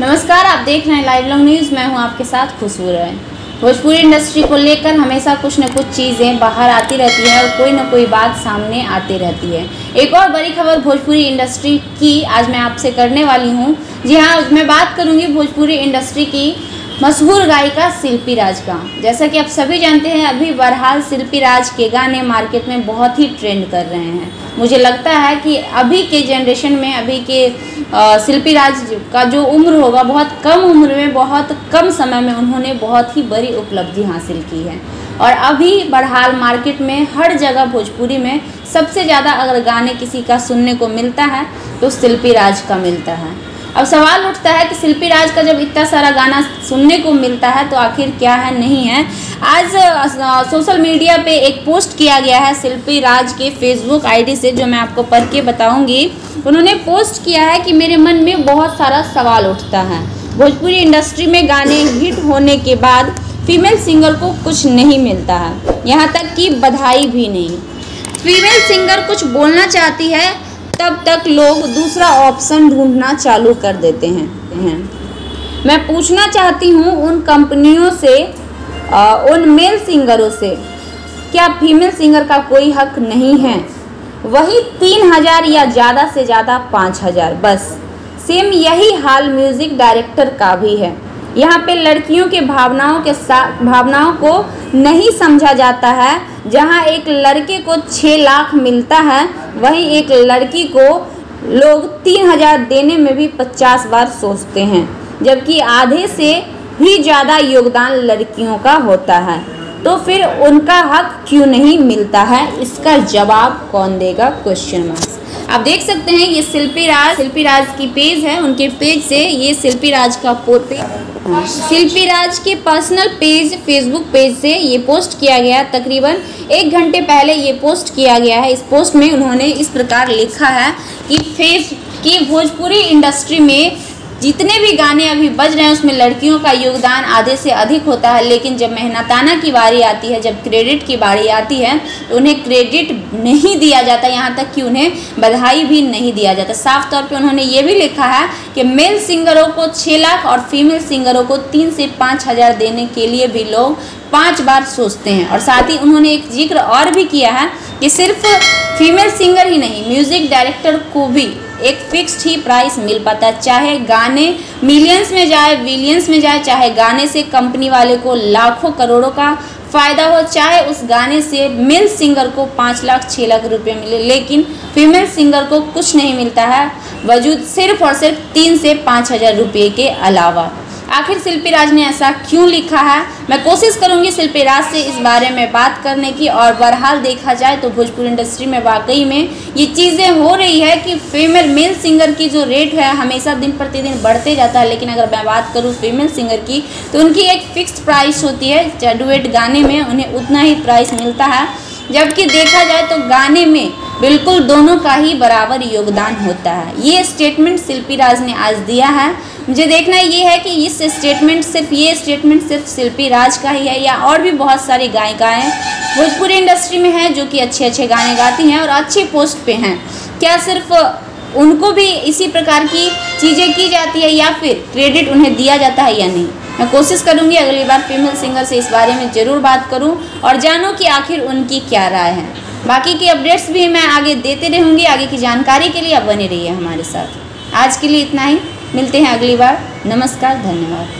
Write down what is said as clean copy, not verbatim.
नमस्कार, आप देख रहे हैं लाइव लॉन्ग न्यूज़। मैं हूं आपके साथ खुशबू राय। भोजपुरी इंडस्ट्री को लेकर हमेशा कुछ न कुछ चीज़ें बाहर आती रहती है और कोई न कोई बात सामने आती रहती है। एक और बड़ी खबर भोजपुरी इंडस्ट्री की आज मैं आपसे करने वाली हूं। जी हाँ, मैं बात करूंगी भोजपुरी इंडस्ट्री की मशहूर गायिका शिल्पी राज का। जैसा कि आप सभी जानते हैं, अभी बहरहाल शिल्पी राज के गाने मार्केट में बहुत ही ट्रेंड कर रहे हैं। मुझे लगता है कि अभी के जनरेशन में, अभी के शिल्पी राज का जो उम्र होगा, बहुत कम उम्र में, बहुत कम समय में उन्होंने बहुत ही बड़ी उपलब्धि हासिल की है। और अभी बहरहाल मार्केट में हर जगह भोजपुरी में सबसे ज़्यादा अगर गाने किसी का सुनने को मिलता है तो शिल्पी राज का मिलता है। अब सवाल उठता है कि शिल्पी राज का जब इतना सारा गाना सुनने को मिलता है तो आखिर क्या है, नहीं है। आज सोशल मीडिया पे एक पोस्ट किया गया है शिल्पी राज के फेसबुक आईडी से, जो मैं आपको पढ़ के बताऊंगी। उन्होंने पोस्ट किया है कि मेरे मन में बहुत सारा सवाल उठता है। भोजपुरी इंडस्ट्री में गाने हिट होने के बाद फीमेल सिंगर को कुछ नहीं मिलता है, यहाँ तक कि बधाई भी नहीं। फीमेल सिंगर कुछ बोलना चाहती है तब तक लोग दूसरा ऑप्शन ढूंढना चालू कर देते हैं। मैं पूछना चाहती हूँ उन कंपनियों से, उन मेल सिंगरों से, क्या फीमेल सिंगर का कोई हक नहीं है? वही 3000 या ज़्यादा से ज़्यादा 5000, बस। सेम यही हाल म्यूज़िक डायरेक्टर का भी है। यहाँ पे लड़कियों के भावनाओं को नहीं समझा जाता है। जहाँ एक लड़के को 6 लाख मिलता है, वहीं एक लड़की को लोग 3000 देने में भी 50 बार सोचते हैं, जबकि आधे से भी ज़्यादा योगदान लड़कियों का होता है। तो फिर उनका हक क्यों नहीं मिलता है? इसका जवाब कौन देगा? Question mark. आप देख सकते हैं ये शिल्पी राज की पेज है। उनके पेज से ये शिल्पी राज का शिल्पी राज के पर्सनल पेज, फेसबुक पेज से ये पोस्ट किया गया। तकरीबन 1 घंटे पहले ये पोस्ट किया गया है। इस पोस्ट में उन्होंने इस प्रकार लिखा है कि भोजपुरी इंडस्ट्री में जितने भी गाने अभी बज रहे हैं उसमें लड़कियों का योगदान आधे से अधिक होता है, लेकिन जब मेहनताना की बारी आती है, जब क्रेडिट की बारी आती है तो उन्हें क्रेडिट नहीं दिया जाता, यहाँ तक कि उन्हें बधाई भी नहीं दिया जाता। साफ तौर पे उन्होंने ये भी लिखा है कि मेल सिंगरों को 6 लाख और फीमेल सिंगरों को 3 से 5000 देने के लिए भी लोग 5 बार सोचते हैं। और साथ ही उन्होंने एक जिक्र और भी किया है कि सिर्फ फीमेल सिंगर ही नहीं, म्यूज़िक डायरेक्टर को भी एक फिक्स्ड ही प्राइस मिल पाता है। चाहे गाने मिलियंस में जाए, बिलियंस में जाए, चाहे गाने से कंपनी वाले को लाखों करोड़ों का फ़ायदा हो, चाहे उस गाने से मेल सिंगर को 5 लाख 6 लाख रुपए मिले, लेकिन फीमेल सिंगर को कुछ नहीं मिलता है, वजूद सिर्फ और सिर्फ 3 से 5000 रुपये के अलावा। आखिर शिल्पी राज ने ऐसा क्यों लिखा है? मैं कोशिश करूंगी शिल्पी राज से इस बारे में बात करने की। और बहरहाल देखा जाए तो भोजपुरी इंडस्ट्री में वाकई में ये चीज़ें हो रही है कि मेल सिंगर की जो रेट है हमेशा दिन प्रतिदिन बढ़ते जाता है, लेकिन अगर मैं बात करूँ फीमेल सिंगर की तो उनकी एक फिक्स्ड प्राइस होती है। डुएट गाने में उन्हें उतना ही प्राइस मिलता है, जबकि देखा जाए तो गाने में बिल्कुल दोनों का ही बराबर योगदान होता है। ये स्टेटमेंट शिल्पी राज ने आज दिया है। मुझे देखना ये है कि ये स्टेटमेंट सिर्फ शिल्पी राज का ही है या और भी बहुत सारी गायिकाएँ भोजपुरी इंडस्ट्री में हैं जो कि अच्छे गाने गाती हैं और अच्छे पोस्ट पे हैं। क्या सिर्फ उनको भी इसी प्रकार की चीज़ें की जाती है या फिर क्रेडिट उन्हें दिया जाता है या नहीं? मैं कोशिश करूंगी अगली बार फीमेल सिंगर से इस बारे में ज़रूर बात करूं और जानूं कि आखिर उनकी क्या राय है। बाकी की अपडेट्स भी मैं आगे देते रहूंगी। आगे की जानकारी के लिए आप बने रहिए हमारे साथ। आज के लिए इतना ही, मिलते हैं अगली बार। नमस्कार, धन्यवाद।